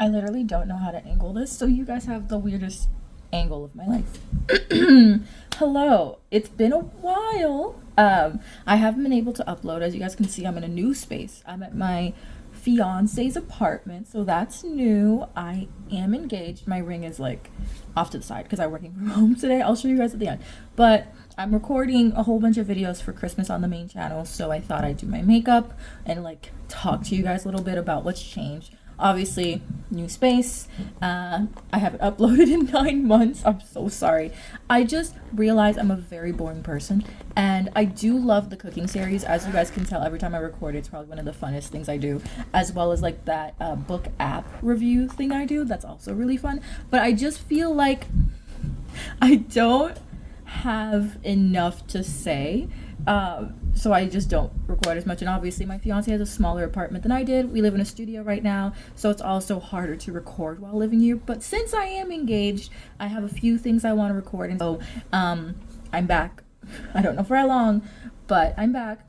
I literally don't know how to angle this, so you guys have the weirdest angle of my life. Hello, it's been a while. I haven't been able to upload. As you guys can see, I'm in a new space. I'm at my fiance's apartment, so that's new. I am engaged. My ring is like off to the side because I'm working from home today. I'll show you guys at the end. But I'm recording a whole bunch of videos for Christmas on the main channel, so I thought I'd do my makeup and like talk to you guys a little bit about what's changed. Obviously, new space. I haven't uploaded in 9 months. I'm so sorry. I just realized I'm a very boring person, and I do love the cooking series. As you guys can tell, every time I record, it's probably one of the funnest things I do, as well as like that book app review thing I do. That's also really fun. But I just feel like I don't have enough to say. So I just don't record as much. And obviously my fiance has a smaller apartment than I did. We live in a studio right now, so it's also harder to record while living here. But since I am engaged, I have a few things I want to record, and so I'm back. I don't know for how long, but I'm back.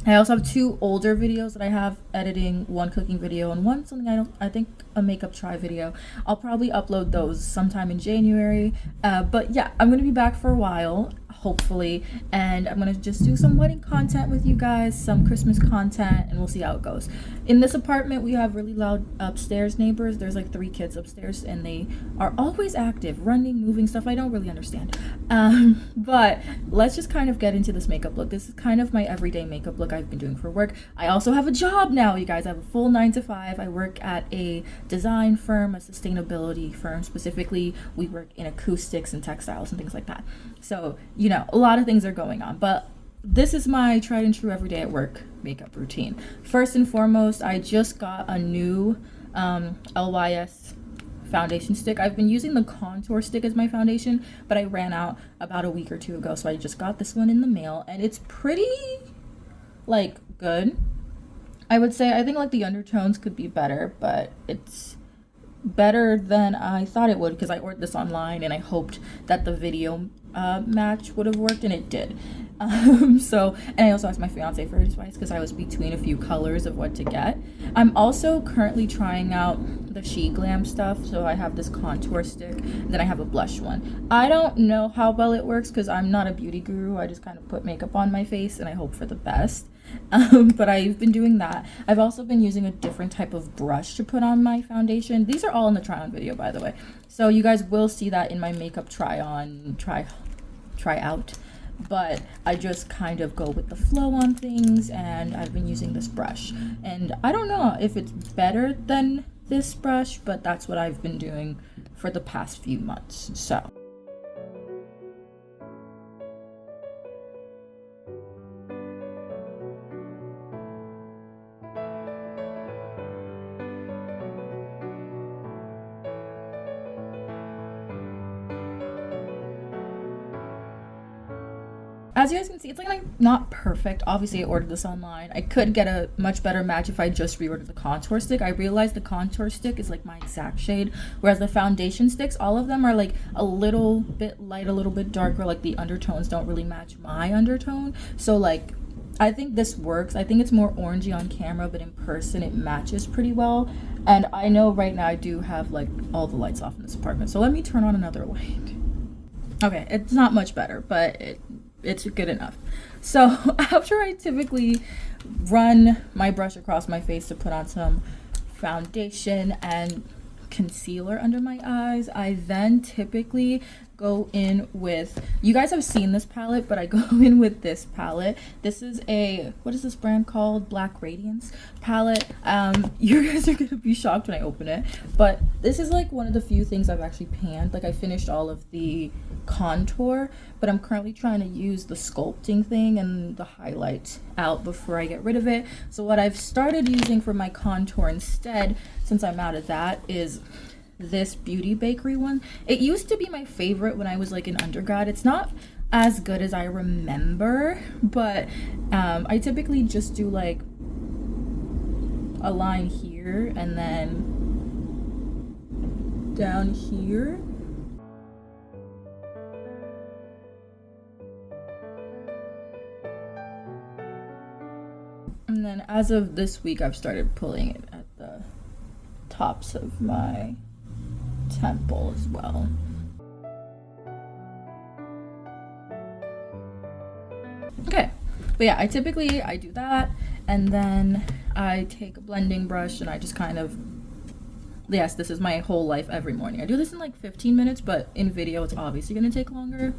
I also have 2 older videos that I have editing, one cooking video and one something I think a makeup try video. I'll probably upload those sometime in January. But yeah, I'm gonna be back for a while, hopefully, and I'm gonna just do some wedding content with you guys, some Christmas content, and we'll see how it goes. In this apartment, we have really loud upstairs neighbors. There's like 3 kids upstairs, and they are always active, running, moving, stuff I don't really understand. But let's just kind of get into this makeup look. This is kind of my everyday makeup look I've been doing for work. I also have a job now, you guys. I have a full 9 to 5. I work at a design firm, a sustainability firm. Specifically, we work in acoustics and textiles and things like that. So, you know, a lot of things are going on, but this is my tried and true everyday at work makeup routine. First and foremost, I just got a new LYS foundation stick. I've been using the contour stick as my foundation, but I ran out about a week or 2 ago, so I just got this one in the mail, and it's pretty like good. I would say I think like the undertones could be better, but it's better than I thought it would because I ordered this online and I hoped that the video match would have worked, and it did. And I also asked my fiance for advice because I was between a few colors of what to get. I'm also currently trying out the She Glam stuff, so I have this contour stick, then I have a blush one. I don't know how well it works because I'm not a beauty guru. I just kind of put makeup on my face and I hope for the best. But I've been doing that. I've also been using a different type of brush to put on my foundation. These are all in the try on video, by the way, so you guys will see that in my makeup try out. But I just kind of go with the flow on things, and I've been using this brush, and I don't know if it's better than this brush, but that's what I've been doing for the past few months. So as you guys can see, it's like not perfect. Obviously, I ordered this online. I could get a much better match if I just reordered the contour stick. I realized the contour stick is like my exact shade, whereas the foundation sticks, all of them are like a little bit light, a little bit darker. Like the undertones don't really match my undertone. So like, I think this works. I think it's more orangey on camera, but in person it matches pretty well. And I know right now I do have like all the lights off in this apartment. So let me turn on another light. Okay, it's not much better, but it's good enough. So after I typically run my brush across my face to put on some foundation and concealer under my eyes, I then typically go in with, you guys have seen this palette, but I go in with this palette. This is a, what is this brand called? Black Radiance palette. You guys are gonna be shocked when I open it, but this is like one of the few things I've actually panned. Like I finished all of the contour, but I'm currently trying to use the sculpting thing and the highlight out before I get rid of it. So what I've started using for my contour instead, since I'm out of that, is this Beauty Bakery one. It used to be my favorite when I was like in undergrad. It's not as good as I remember, but I typically just do like a line here and then down here. And then as of this week, I've started pulling it at the tops of my temple as well. Okay, but yeah, I do that, and then I take a blending brush and I just kind of, yes, this is my whole life every morning. I do this in like 15 minutes, but in video it's obviously gonna take longer.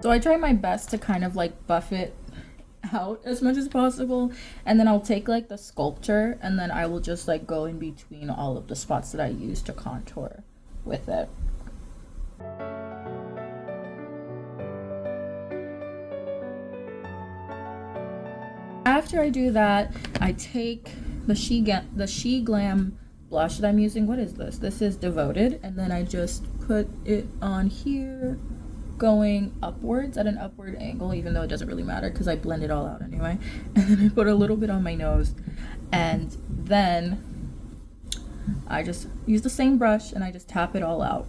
So I try my best to kind of like buff it out as much as possible, and then I'll take like the sculpture and then I will just like go in between all of the spots that I use to contour with it. After I do that, I take the She Glam blush that I'm using. What is this? This is Devoted, and then I just put it on here, going upwards at an upward angle, even though it doesn't really matter because I blend it all out anyway. And then I put a little bit on my nose, and then I just use the same brush and I just tap it all out.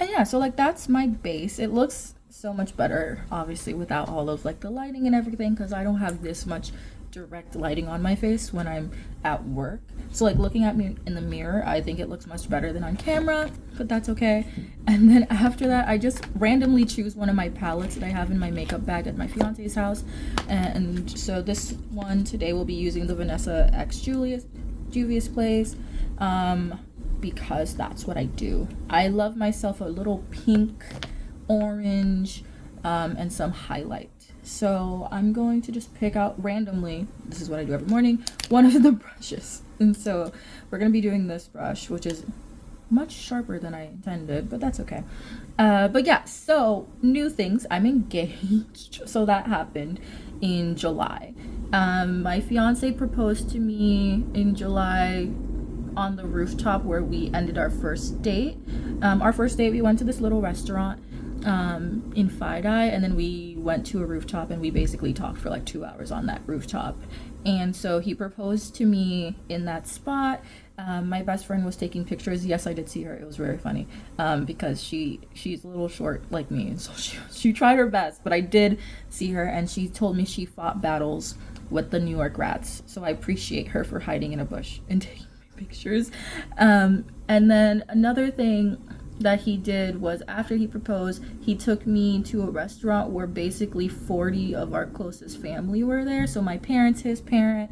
And yeah, so like that's my base. It looks so much better obviously without all of like the lighting and everything, because I don't have this much direct lighting on my face when I'm at work. So like looking at me in the mirror, I think it looks much better than on camera, but that's okay. And then after that, I just randomly choose one of my palettes that I have in my makeup bag at my fiance's house. And so this one today will be using the Vanessa X Juvia's Place, because that's what I do. I love myself a little pink, orange, and some highlight. So I'm going to just pick out randomly, this is what I do every morning, one of the brushes. And so we're going to be doing this brush, which is much sharper than I intended, but that's okay. But yeah, so new things, I'm engaged. So that happened in July. My fiance proposed to me in July on the rooftop where we ended our first date. Our first date, we went to this little restaurant in Fidei, and then we went to a rooftop and we basically talked for like 2 hours on that rooftop. And so he proposed to me in that spot. My best friend was taking pictures. Yes, I did see her. It was very funny, because she's a little short like me, so she tried her best, but I did see her, and she told me she fought battles with the New York rats, so I appreciate her for hiding in a bush and taking pictures. And then another thing that he did was, after he proposed, he took me to a restaurant where basically 40 of our closest family were there. So my parents, his parent,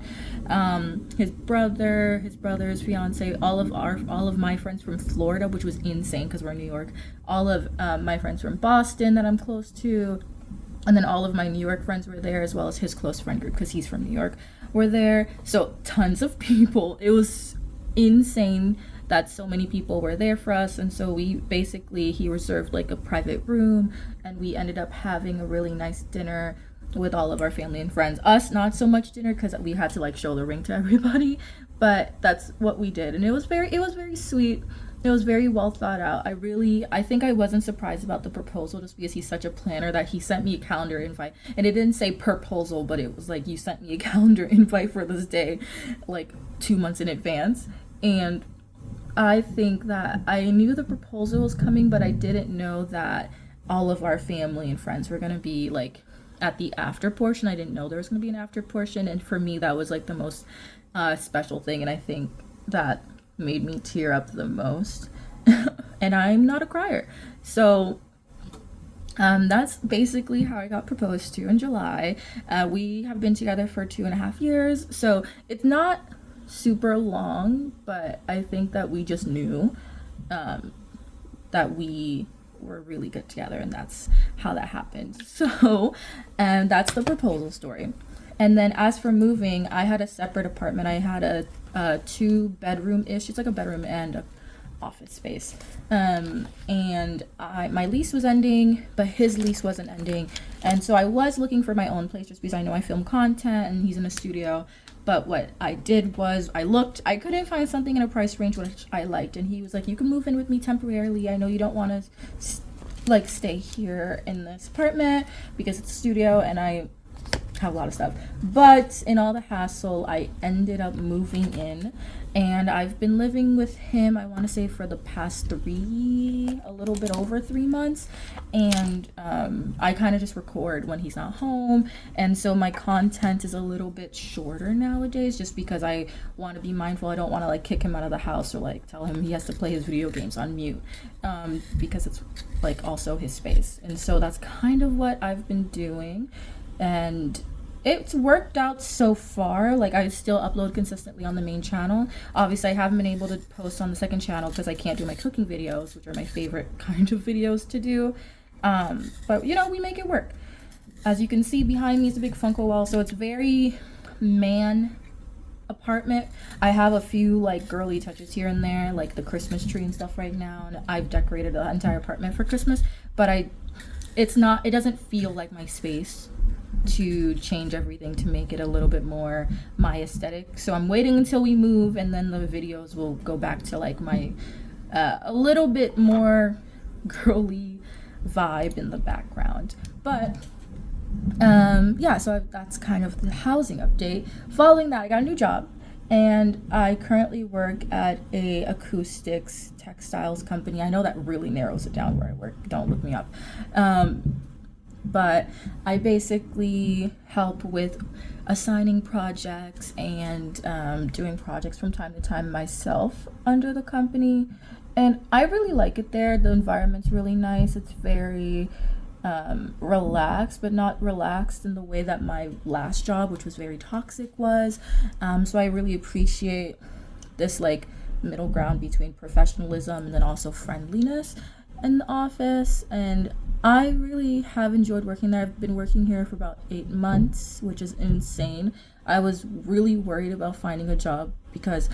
his brother, his brother's fiance, all of my friends from Florida, which was insane because we're in New York, all of my friends from Boston that I'm close to, and then all of my New York friends were there, as well as his close friend group because he's from New York, were there. So tons of people. It was insane that so many people were there for us. And so he reserved like a private room, and we ended up having a really nice dinner with all of our family and friends. Us, not so much dinner because we had to like show the ring to everybody, but that's what we did, and it was very sweet. It was very well thought out. I think I wasn't surprised about the proposal just because he's such a planner that he sent me a calendar invite, and it didn't say proposal, but it was like, you sent me a calendar invite for this day like 2 months in advance. And I think that I knew the proposal was coming, but I didn't know that all of our family and friends were going to be like at the after portion. I didn't know there was going to be an after portion, and for me that was like the most special thing, and I think that made me tear up the most. And I'm not a crier, so that's basically how I got proposed to in July. We have been together for 2.5 years, so it's not super long, but I think that we just knew that we were really good together, and that's how that happened. So that's the proposal story. And then as for moving, I had a separate apartment. I had a 2-bedroom-ish, it's like a bedroom and office space. And my lease was ending, but his lease wasn't ending. And so I was looking for my own place just because I know I film content and he's in a studio. But what I did was I couldn't find something in a price range which I liked. And he was like, you can move in with me temporarily. I know you don't want to stay here in this apartment because it's a studio and I have a lot of stuff. But in all the hassle, I ended up moving in, and I've been living with him, I want to say, for the past a little bit over 3 months. And I kind of just record when he's not home, and so my content is a little bit shorter nowadays just because I want to be mindful. I don't want to like kick him out of the house or like tell him he has to play his video games on mute, because it's like also his space. And so that's kind of what I've been doing, and it's worked out so far. Like, I still upload consistently on the main channel. Obviously I haven't been able to post on the second channel because I can't do my cooking videos, which are my favorite kind of videos to do, but you know, we make it work. As you can see behind me is a big Funko wall, so it's very man apartment. I have a few like girly touches here and there, like the Christmas tree and stuff right now, and I've decorated the entire apartment for Christmas, but it doesn't feel like my space to change everything to make it a little bit more my aesthetic. So I'm waiting until we move, and then the videos will go back to like my a little bit more girly vibe in the background. But yeah, so that's kind of the housing update. Following that, I got a new job, and I currently work at a acoustics textiles company. I know that really narrows it down where I work. Don't look me up. But I basically help with assigning projects and doing projects from time to time myself under the company. And I really like it there. The environment's really nice. It's very relaxed, but not relaxed in the way that my last job, which was very toxic, was. So I really appreciate this like middle ground between professionalism and then also friendliness in the office. And I really have enjoyed working there. I've been working here for about 8 months, which is insane. I was really worried about finding a job because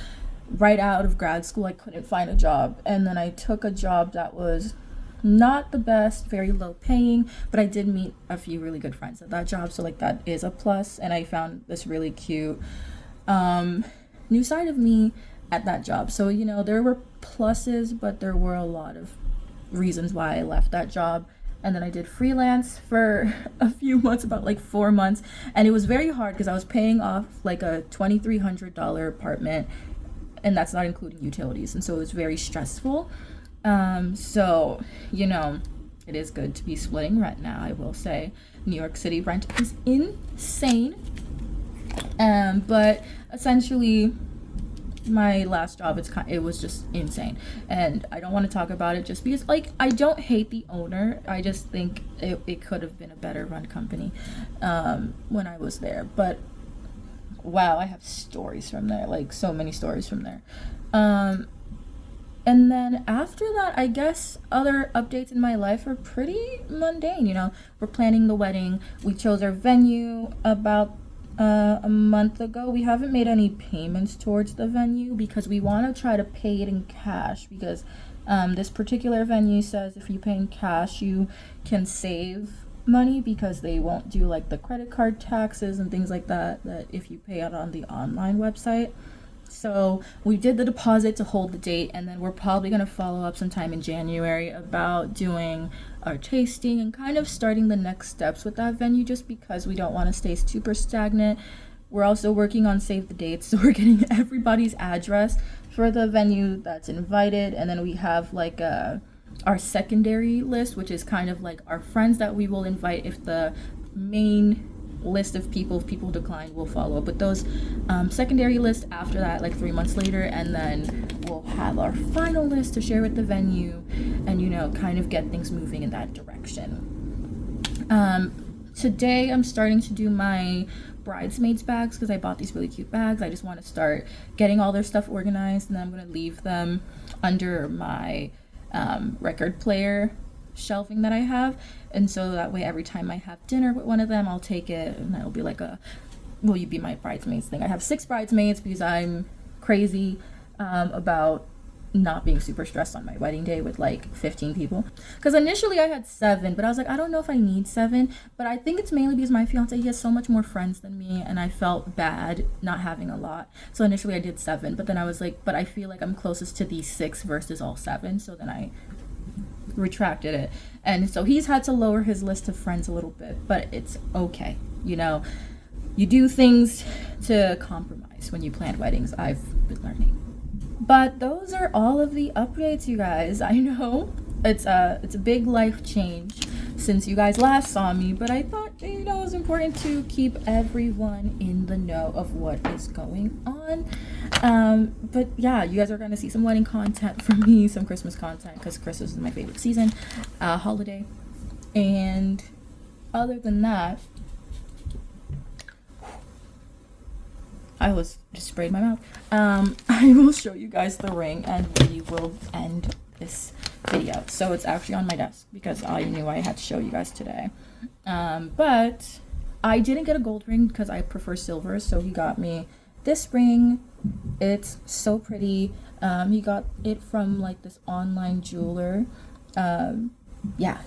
right out of grad school I couldn't find a job, and then I took a job that was not the best, very low paying, but I did meet a few really good friends at that job, so like that is a plus. And I found this really cute new side of me at that job. So, you know, there were pluses, but there were a lot of reasons why I left that job. And then I did freelance for a few months, about like 4 months. And it was very hard because I was paying off like a $2,300 apartment, and that's not including utilities. And so it was very stressful. So, you know, it is good to be splitting rent now, I will say. New York City rent is insane. But essentially, my last job, it was just insane, and I don't want to talk about it just because, like, I don't hate the owner. I just think it could have been a better run company when I was there. But wow, I have stories from there, like so many stories from there. And then after that, I guess other updates in my life are pretty mundane. You know, we're planning the wedding. We chose our venue about a month ago. We haven't made any payments towards the venue because we want to try to pay it in cash, because this particular venue says if you pay in cash you can save money because they won't do like the credit card taxes and things like that if you pay out on the online website. So we did the deposit to hold the date, and then we're probably going to follow up sometime in January about doing our tasting and kind of starting the next steps with that venue, just because we don't want to stay super stagnant. We're also working on save the dates, so we're getting everybody's address for the venue that's invited, and then we have like our secondary list, which is kind of like our friends that we will invite. If the main list of people, if people decline, we'll follow up with those secondary list after that, like 3 months later, and then we'll have our final list to share with the venue and, you know, kind of get things moving in that direction. Today I'm starting to do my bridesmaids bags because I bought these really cute bags. I just want to start getting all their stuff organized, and then I'm going to leave them under my record player shelving that I have, and so that way every time I have dinner with one of them, I'll take it, and that'll be like will you be my bridesmaids thing. I have 6 bridesmaids because I'm crazy about not being super stressed on my wedding day with like 15 people. Because initially I had 7, but I was like, I don't know if I need 7. But I think it's mainly because my fiance, he has so much more friends than me, and I felt bad not having a lot. So initially I did 7, but then I was like, but I feel like I'm closest to these 6 versus all 7. So then I retracted it. And so he's had to lower his list of friends a little bit, but it's okay. You know, you do things to compromise when you plan weddings. I've been learning. But those are all of the updates, you guys. I know it's a big life change since you guys last saw me, but I thought, you know, it was important to keep everyone in the know of what is going on. But yeah, you guys are gonna see some wedding content from me, some Christmas content, because Christmas is my favorite season, holiday. And other than that, I was just sprayed my mouth. I will show you guys the ring and we will end this video. So it's actually on my desk because I knew I had to show you guys today. But I didn't get a gold ring because I prefer silver. So he got me this ring. It's so pretty. He got it from like this online jeweler. Yeah,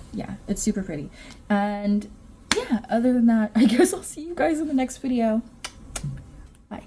it's super pretty. And yeah, other than that, I guess I'll see you guys in the next video. Bye.